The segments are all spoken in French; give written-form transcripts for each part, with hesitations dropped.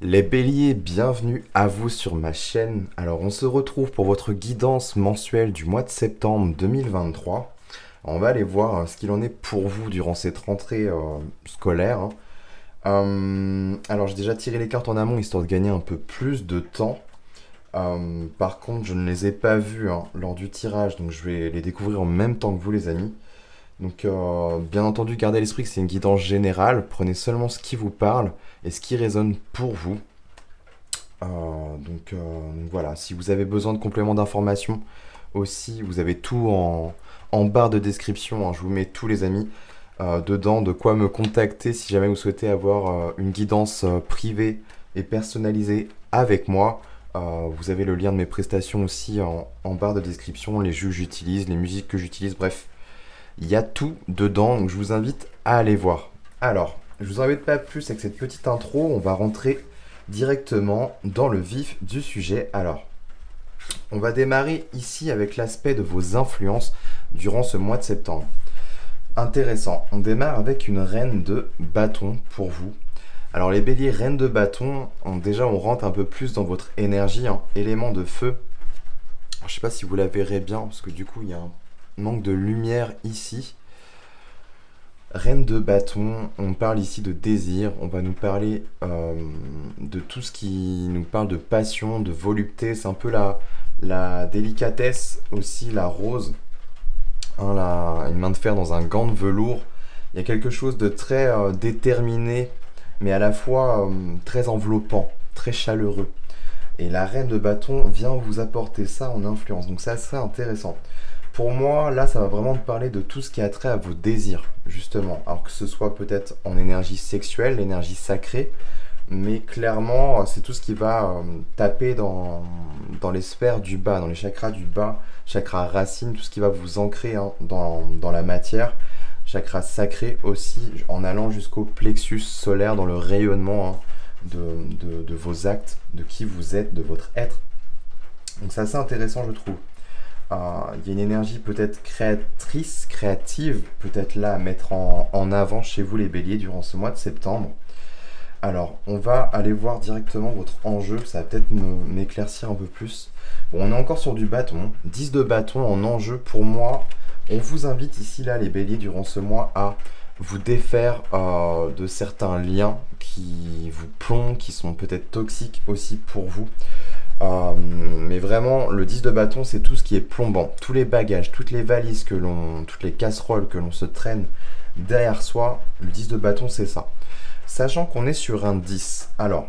Les béliers, bienvenue à vous sur ma chaîne. Alors on se retrouve pour votre guidance mensuelle du mois de septembre 2023. On va aller voir ce qu'il en est pour vous durant cette rentrée scolaire, hein. Alors j'ai déjà tiré les cartes en amont histoire de gagner un peu plus de temps. Par contre je ne les ai pas vues lors du tirage, donc je vais les découvrir en même temps que vous les amis. Donc bien entendu gardez à l'esprit que c'est une guidance générale, prenez seulement ce qui vous parle et ce qui résonne pour vous. Donc voilà, si vous avez besoin de compléments d'information aussi, vous avez tout en barre de description, hein. Je vous mets tous les amis dedans, de quoi me contacter si jamais vous souhaitez avoir une guidance privée et personnalisée avec moi. Vous avez le lien de mes prestations aussi en barre de description, les jeux que j'utilise, les musiques que j'utilise, bref. Il y a tout dedans, donc je vous invite à aller voir. Alors, je vous embête pas plus avec cette petite intro, on va rentrer directement dans le vif du sujet. Alors, on va démarrer ici avec l'aspect de vos influences durant ce mois de septembre. Intéressant, on démarre avec une reine de bâton pour vous. Alors les béliers reine de bâton, déjà on rentre un peu plus dans votre énergie, élément de feu. Alors, je sais pas si vous la verrez bien, parce que du coup il y a un manque de lumière ici. Reine de bâton, on parle ici de désir, on va nous parler de tout ce qui nous parle de passion, de volupté, c'est un peu la délicatesse aussi, la rose, une main de fer dans un gant de velours. Il y a quelque chose de très déterminé, mais à la fois très enveloppant, très chaleureux. Et la reine de bâton vient vous apporter ça en influence, donc c'est assez intéressant. Pour moi, là, ça va vraiment me parler de tout ce qui a trait à vos désirs, justement. Alors que ce soit peut-être en énergie sexuelle, l'énergie sacrée, mais clairement, c'est tout ce qui va taper dans les sphères du bas, dans les chakras du bas, chakra racine, tout ce qui va vous ancrer dans la matière. Chakra sacré aussi, en allant jusqu'au plexus solaire, dans le rayonnement de vos actes, de qui vous êtes, de votre être. Donc c'est assez intéressant, je trouve. Il y a une énergie peut-être créatrice, créative, peut-être là à mettre en avant chez vous les béliers durant ce mois de septembre. Alors, on va aller voir directement votre enjeu, ça va peut-être m'éclaircir un peu plus. Bon, on est encore sur du bâton, 10 de bâton en enjeu pour moi. On vous invite ici, là, les béliers, durant ce mois, à vous défaire de certains liens qui vous plombent, qui sont peut-être toxiques aussi pour vous. Mais vraiment, le 10 de bâton, c'est tout ce qui est plombant. Tous les bagages, toutes les valises toutes les casseroles que l'on se traîne derrière soi, le 10 de bâton, c'est ça. Sachant qu'on est sur un 10, alors,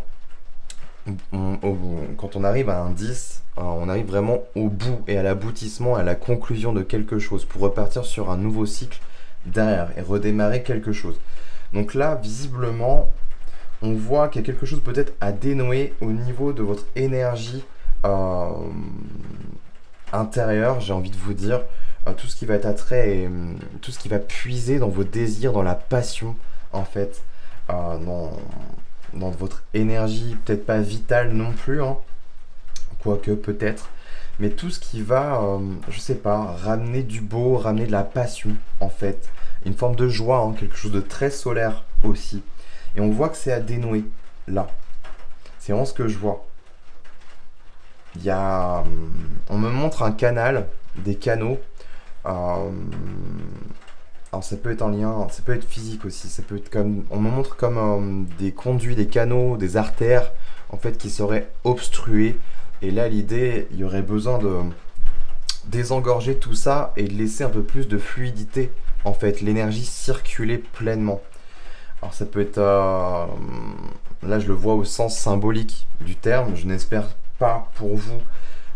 quand on arrive à un 10, on arrive vraiment au bout et à l'aboutissement, à la conclusion de quelque chose pour repartir sur un nouveau cycle derrière et redémarrer quelque chose. Donc là, visiblement, on voit qu'il y a quelque chose peut-être à dénouer au niveau de votre énergie intérieure, j'ai envie de vous dire, tout ce qui va être attrait et tout ce qui va puiser dans vos désirs, dans la passion, en fait, dans votre énergie, peut-être pas vitale non plus, quoique peut-être, mais tout ce qui va, je sais pas, ramener du beau, ramener de la passion, en fait, une forme de joie, quelque chose de très solaire aussi. Et on voit que c'est à dénouer, là. C'est vraiment ce que je vois. On me montre un canal, des canaux. Alors ça peut être en lien, ça peut être physique aussi. Ça peut être comme, on me montre comme des conduits, des canaux, des artères, en fait, qui seraient obstrués. Et là, l'idée, il y aurait besoin de désengorger tout ça et de laisser un peu plus de fluidité, en fait, l'énergie circuler pleinement. Alors ça peut être, là je le vois au sens symbolique du terme, je n'espère pas pour vous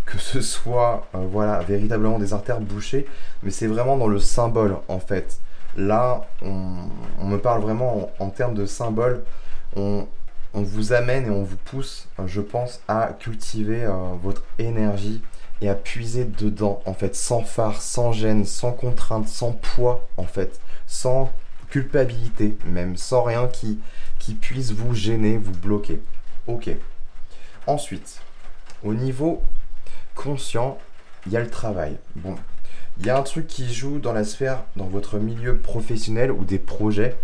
que ce soit voilà, véritablement des artères bouchées, mais c'est vraiment dans le symbole en fait. Là, on me parle vraiment en termes de symbole, on vous amène et on vous pousse, je pense, à cultiver votre énergie et à puiser dedans, en fait, sans phare, sans gêne, sans contrainte, sans poids, en fait, sans culpabilité, même sans rien qui puisse vous gêner, vous bloquer. Ok. Ensuite, au niveau conscient, il y a le travail. Bon, il y a un truc qui joue dans la sphère, dans votre milieu professionnel ou des projets.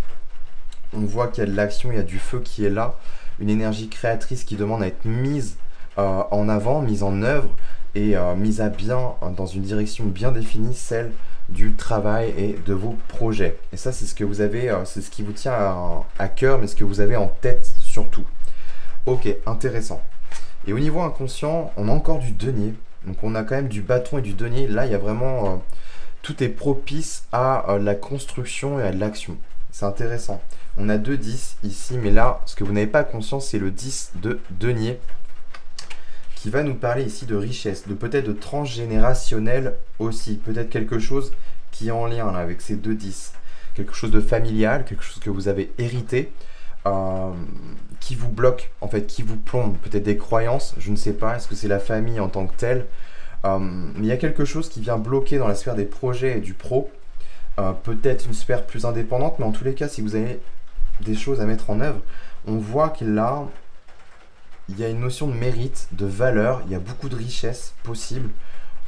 On voit qu'il y a de l'action, il y a du feu qui est là. une énergie créatrice qui demande à être mise en avant, mise en œuvre et mise à bien dans une direction bien définie, celle du travail et de vos projets. Et ça, c'est ce que vous avez, c'est ce qui vous tient à cœur, mais ce que vous avez en tête surtout. Ok, intéressant. Et au niveau inconscient, on a encore du denier. Donc on a quand même du bâton et du denier. Là, il y a vraiment... tout est propice à la construction et à l'action. C'est intéressant. On a 2 10 ici, mais là, ce que vous n'avez pas conscience, c'est le 10 de denier qui va nous parler ici de richesse, de peut-être de transgénérationnel aussi. Peut-être quelque chose qui est en lien là, avec ces 2 10. Quelque chose de familial, quelque chose que vous avez hérité, qui vous bloque, en fait, qui vous plombe. Peut-être des croyances, je ne sais pas. Est-ce que c'est la famille en tant que telle? Mais il y a quelque chose qui vient bloquer dans la sphère des projets et du pro. Peut-être une sphère plus indépendante, mais en tous les cas, si vous avez des choses à mettre en œuvre, on voit qu'il y a une notion de mérite, de valeur, il y a beaucoup de richesse possible,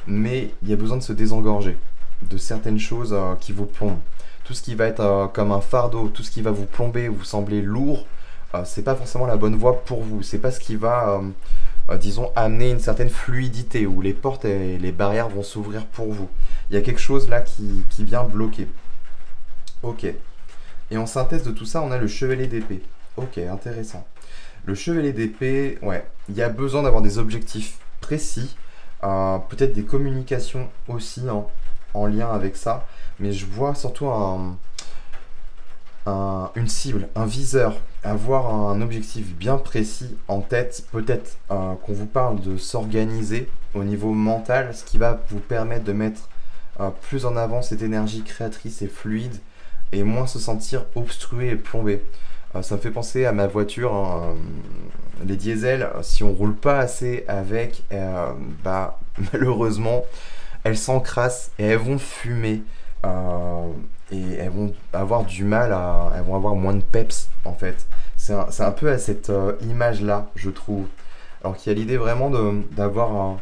mais il y a besoin de se désengorger de certaines choses qui vous plombent. Tout ce qui va être comme un fardeau, tout ce qui va vous plomber, vous sembler lourd, c'est pas forcément la bonne voie pour vous. C'est pas ce qui va, disons, amener une certaine fluidité où les portes et les barrières vont s'ouvrir pour vous. Il y a quelque chose là qui vient bloquer. Ok. Et en synthèse de tout ça, on a le chevalier d'épée. Ok, intéressant. Le chevalier d'épée, ouais, il y a besoin d'avoir des objectifs précis, peut-être des communications aussi en lien avec ça, mais je vois surtout une cible, un viseur, avoir un objectif bien précis en tête, peut-être qu'on vous parle de s'organiser au niveau mental, ce qui va vous permettre de mettre plus en avant cette énergie créatrice et fluide et moins se sentir obstrué et plombé. Ça me fait penser à ma voiture, hein, les diesels, si on roule pas assez avec, bah, malheureusement, elles s'encrassent et elles vont fumer. Et elles vont avoir du mal elles vont avoir moins de peps en fait. C'est un peu à cette image là, je trouve. Alors qu'il y a l'idée vraiment d'avoir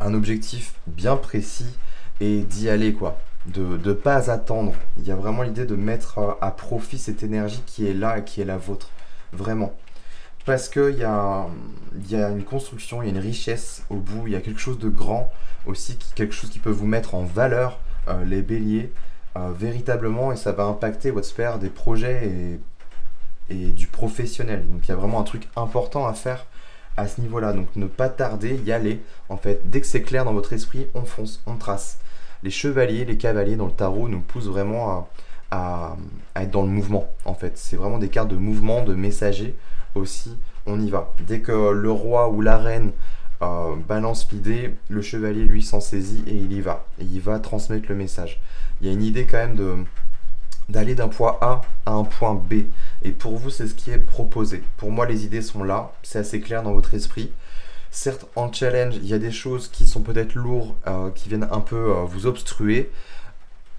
un objectif bien précis et d'y aller quoi. De pas attendre. Il y a vraiment l'idée de mettre à profit cette énergie qui est là et qui est la vôtre. Vraiment. Parce qu'il y a une construction, il y a une richesse au bout, il y a quelque chose de grand aussi, quelque chose qui peut vous mettre en valeur, les béliers, véritablement, et ça va impacter votre sphère des projets et du professionnel. Donc il y a vraiment un truc important à faire à ce niveau-là. Donc ne pas tarder, y aller. En fait, dès que c'est clair dans votre esprit, on fonce, on trace. Les chevaliers, les cavaliers dans le tarot nous poussent vraiment à être dans le mouvement. En fait, c'est vraiment des cartes de mouvement, de messagers aussi. On y va. Dès que le roi ou la reine balance l'idée, le chevalier lui s'en saisit et il y va. Et il va transmettre le message. Il y a une idée quand même d'aller d'un point A à un point B. Et pour vous, c'est ce qui est proposé. Pour moi, les idées sont là. C'est assez clair dans votre esprit. Certes, en challenge, il y a des choses qui sont peut-être lourdes, qui viennent un peu vous obstruer.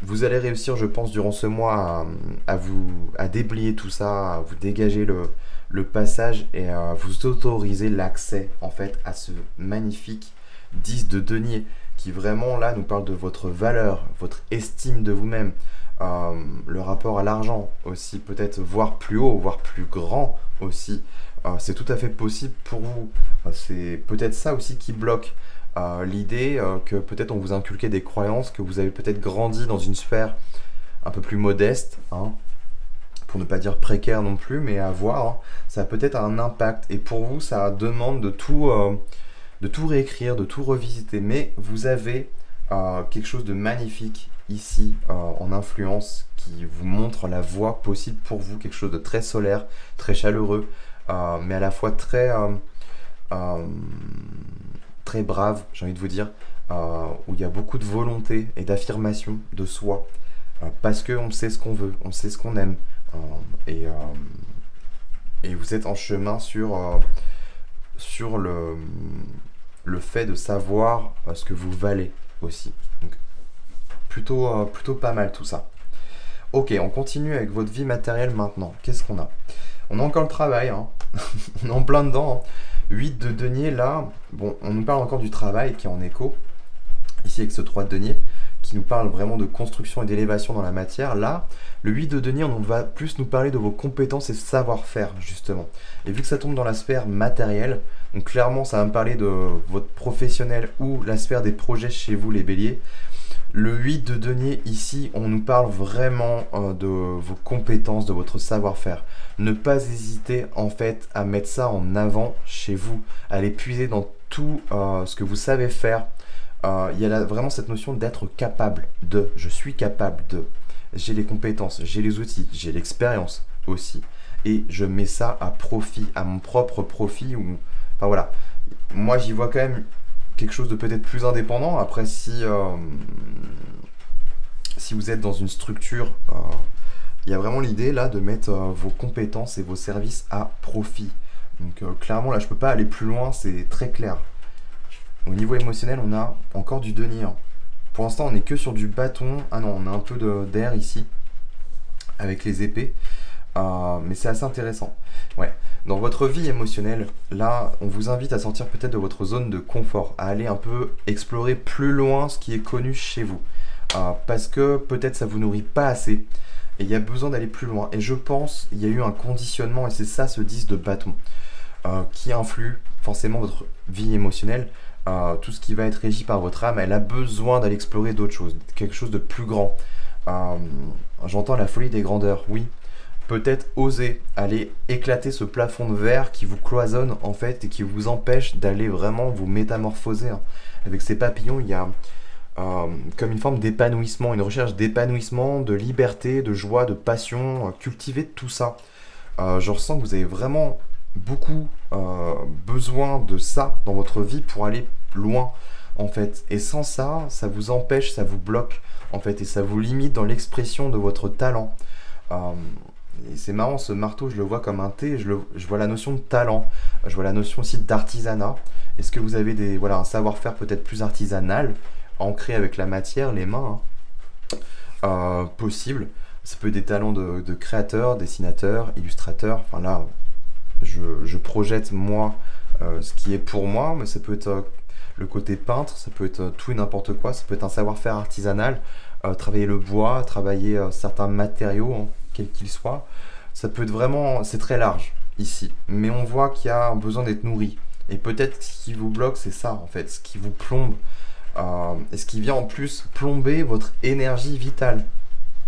Vous allez réussir, je pense, durant ce mois à déblayer tout ça, à vous dégager le passage et à vous autoriser l'accès en fait à ce magnifique 10 de denier qui vraiment là nous parle de votre valeur, votre estime de vous-même, le rapport à l'argent aussi, peut-être voir plus haut, voir plus grand aussi. C'est tout à fait possible pour vous. C'est peut-être ça aussi qui bloque l'idée que peut-être on vous inculquait des croyances, que vous avez peut-être grandi dans une sphère un peu plus modeste, hein, pour ne pas dire précaire non plus, mais à voir, hein, ça a peut-être un impact. Et pour vous, ça demande de tout réécrire, de tout revisiter. Mais vous avez quelque chose de magnifique ici en influence qui vous montre la voie possible pour vous, quelque chose de très solaire, très chaleureux, mais à la fois très brave, j'ai envie de vous dire, où il y a beaucoup de volonté et d'affirmation de soi, parce qu'on sait ce qu'on veut, on sait ce qu'on aime, et vous êtes en chemin sur le fait de savoir ce que vous valez aussi. Donc, plutôt pas mal tout ça. Ok, on continue avec votre vie matérielle maintenant. Qu'est-ce qu'on a? On a encore le travail, hein. On est en plein dedans, hein. 8 de denier là, bon, on nous parle encore du travail qui est en écho, ici avec ce 3 de denier, qui nous parle vraiment de construction et d'élévation dans la matière. Là, le 8 de denier, on va plus nous parler de vos compétences et savoir-faire, justement. Et vu que ça tombe dans la sphère matérielle, donc clairement, ça va me parler de votre professionnel ou la sphère des projets chez vous, les béliers. Le 8 de denier, ici, on nous parle vraiment de vos compétences, de votre savoir-faire. Ne pas hésiter, en fait, à mettre ça en avant chez vous, à l'épuiser dans tout ce que vous savez faire. Il y a vraiment cette notion d'être capable de, je suis capable de, j'ai les compétences, j'ai les outils, j'ai l'expérience aussi. Et je mets ça à profit, à mon propre profit. Enfin voilà, moi j'y vois quand même quelque chose de peut-être plus indépendant. Après, si vous êtes dans une structure, il y a vraiment l'idée là de mettre vos compétences et vos services à profit. Donc clairement là je peux pas aller plus loin, c'est très clair. Au niveau émotionnel, on a encore du denier. Pour l'instant, on n'est que sur du bâton. Ah non, on a un peu d'air ici, avec les épées. Mais c'est assez intéressant. Ouais. Dans votre vie émotionnelle, là, on vous invite à sortir peut-être de votre zone de confort, à aller un peu explorer plus loin ce qui est connu chez vous. Parce que peut-être ça vous nourrit pas assez. Et il y a besoin d'aller plus loin. Et je pense il y a eu un conditionnement, et c'est ça ce 10 de bâton, qui influe forcément votre vie émotionnelle. Tout ce qui va être régi par votre âme, elle a besoin d'aller explorer d'autres choses, quelque chose de plus grand. J'entends la folie des grandeurs, oui. Peut-être oser aller éclater ce plafond de verre qui vous cloisonne en fait et qui vous empêche d'aller vraiment vous métamorphoser. Avec ces papillons, il y a comme une forme d'épanouissement, une recherche d'épanouissement, de liberté, de joie, de passion. Cultivez tout ça. Je ressens que vous avez vraiment beaucoup besoin de ça dans votre vie pour aller loin en fait, et sans ça, ça vous empêche, ça vous bloque en fait, et ça vous limite dans l'expression de votre talent. Et c'est marrant, ce marteau je le vois comme un T, je vois la notion de talent, je vois la notion aussi d'artisanat. Est-ce que vous avez un savoir-faire peut-être plus artisanal, ancré avec la matière, les mains, possible. Ça peut être des talents de créateur, dessinateur, illustrateur, enfin là je projette moi ce qui est pour moi, mais ça peut être le côté peintre, ça peut être tout et n'importe quoi, ça peut être un savoir-faire artisanal, travailler le bois, travailler certains matériaux, quels qu'ils soient. Ça peut être vraiment, c'est très large ici, mais on voit qu'il y a un besoin d'être nourri. Et peut-être ce qui vous bloque, c'est ça en fait, ce qui vous plombe, et ce qui vient en plus plomber votre énergie vitale.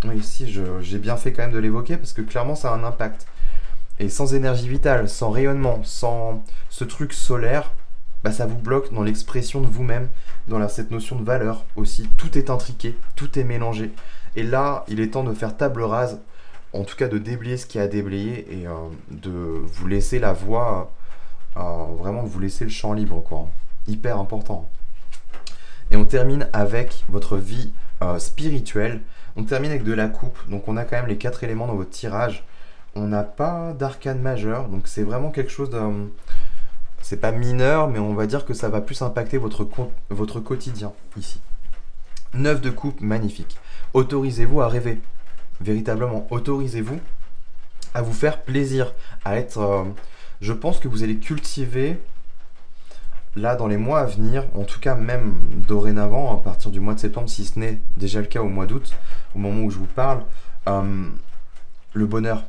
Oui, ici j'ai bien fait quand même de l'évoquer parce que clairement ça a un impact. Et sans énergie vitale, sans rayonnement, sans ce truc solaire, bah ça vous bloque dans l'expression de vous-même, dans cette notion de valeur aussi. Tout est intriqué, tout est mélangé. Et là, il est temps de faire table rase, en tout cas de déblayer ce qu'il y a à déblayer et de vous laisser la voie, vraiment de vous laisser le champ libre, quoi. Hyper important. Et on termine avec votre vie spirituelle. On termine avec de la coupe. Donc on a quand même les 4 éléments dans votre tirage. On n'a pas d'arcane majeur, donc c'est vraiment quelque chose de... C'est pas mineur, mais on va dire que ça va plus impacter votre quotidien, ici. 9 de coupe, magnifique. Autorisez-vous à rêver, véritablement. Autorisez-vous à vous faire plaisir, à être... je pense que vous allez cultiver, là, dans les mois à venir, en tout cas même dorénavant, à partir du mois de septembre, si ce n'est déjà le cas au mois d'août, au moment où je vous parle, le bonheur.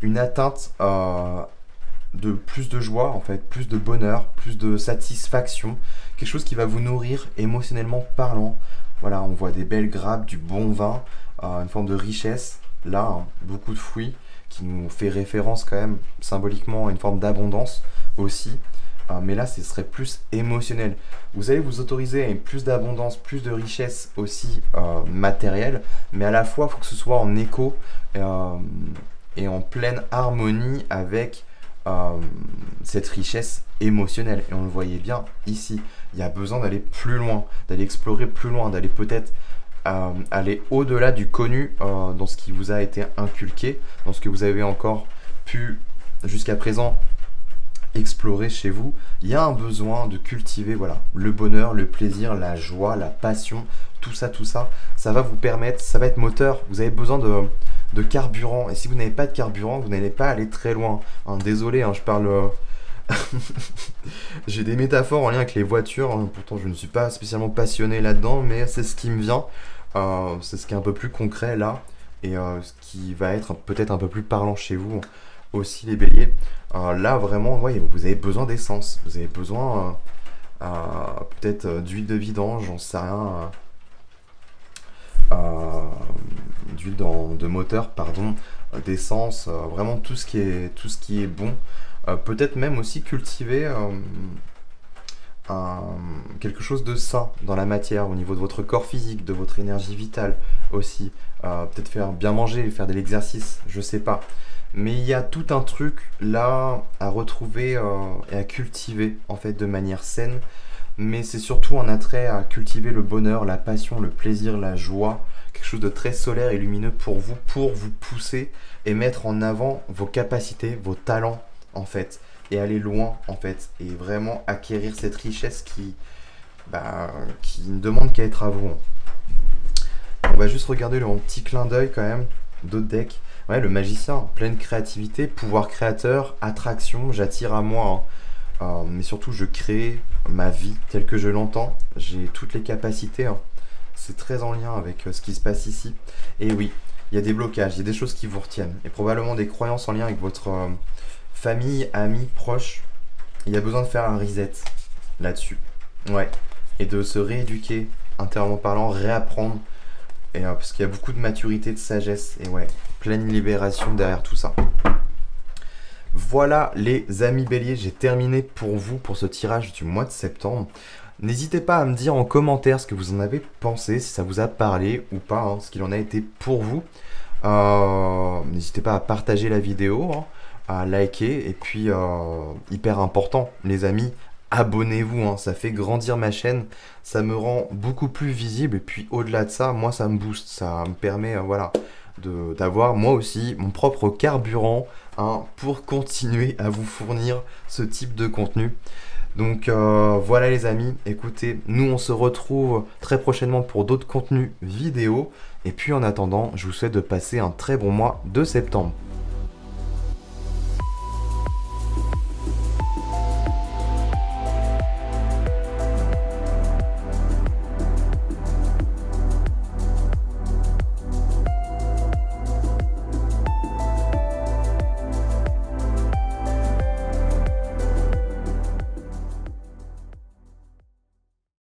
Une atteinte de plus de joie, en fait, plus de bonheur, plus de satisfaction, quelque chose qui va vous nourrir émotionnellement parlant. Voilà, on voit des belles grappes, du bon vin, une forme de richesse, là, beaucoup de fruits, qui nous fait référence quand même symboliquement à une forme d'abondance aussi. Mais là, ce serait plus émotionnel. Vous allez vous autoriser à plus d'abondance, plus de richesse aussi matérielle, mais à la fois, il faut que ce soit en écho et en pleine harmonie avec cette richesse émotionnelle. Et on le voyait bien ici. Il y a besoin d'aller plus loin, d'aller explorer plus loin, d'aller peut-être aller au-delà du connu dans ce qui vous a été inculqué, dans ce que vous avez encore pu jusqu'à présent explorer chez vous. Il y a un besoin de cultiver le bonheur, le plaisir, la joie, la passion, tout ça, ça va vous permettre, ça va être moteur. Vous avez besoin de carburant, et si vous n'avez pas de carburant, vous n'allez pas aller très loin. Désolé, je parle... J'ai des métaphores en lien avec les voitures, pourtant je ne suis pas spécialement passionné là-dedans, mais c'est ce qui me vient. C'est ce qui est un peu plus concret là, et ce qui va être peut-être un peu plus parlant chez vous aussi les béliers. Là vraiment, ouais, vous avez besoin d'essence, vous avez besoin peut-être d'huile de vidange, j'en sais rien, d'huile de moteur, pardon, d'essence, vraiment tout ce qui est bon. Peut-être même aussi cultiver quelque chose de sain dans la matière, au niveau de votre corps physique, de votre énergie vitale aussi. Peut-être faire bien manger, faire de l'exercice, je sais pas. Mais il y a tout un truc là à retrouver et à cultiver en fait de manière saine. Mais c'est surtout un attrait à cultiver le bonheur, la passion, le plaisir, la joie. Quelque chose de très solaire et lumineux pour vous pousser et mettre en avant vos capacités, vos talents en fait. Et aller loin en fait. Et vraiment acquérir cette richesse qui ne demande qu'à être à vous. On va juste regarder le petit clin d'œil quand même d'autres decks. Ouais, le magicien, pleine créativité, pouvoir créateur, attraction, j'attire à moi. Mais surtout, je crée ma vie telle que je l'entends. J'ai toutes les capacités. C'est très en lien avec ce qui se passe ici. Et oui, il y a des blocages, il y a des choses qui vous retiennent. Et probablement des croyances en lien avec votre famille, amis, proches. Il y a besoin de faire un reset là-dessus. Ouais. Et de se rééduquer, intérieurement parlant, réapprendre. Et, parce qu'il y a beaucoup de maturité, de sagesse. Et ouais, pleine libération derrière tout ça. Voilà les amis béliers, j'ai terminé pour vous pour ce tirage du mois de septembre. N'hésitez pas à me dire en commentaire ce que vous en avez pensé, si ça vous a parlé ou pas, ce qu'il en a été pour vous. N'hésitez pas à partager la vidéo, à liker, et puis hyper important les amis, abonnez-vous, ça fait grandir ma chaîne, ça me rend beaucoup plus visible, et puis au-delà de ça, moi ça me booste, ça me permet voilà, d'avoir moi aussi mon propre carburant pour continuer à vous fournir ce type de contenu. Donc voilà les amis, écoutez, nous on se retrouve très prochainement pour d'autres contenus vidéo. Et puis en attendant, je vous souhaite de passer un très bon mois de septembre.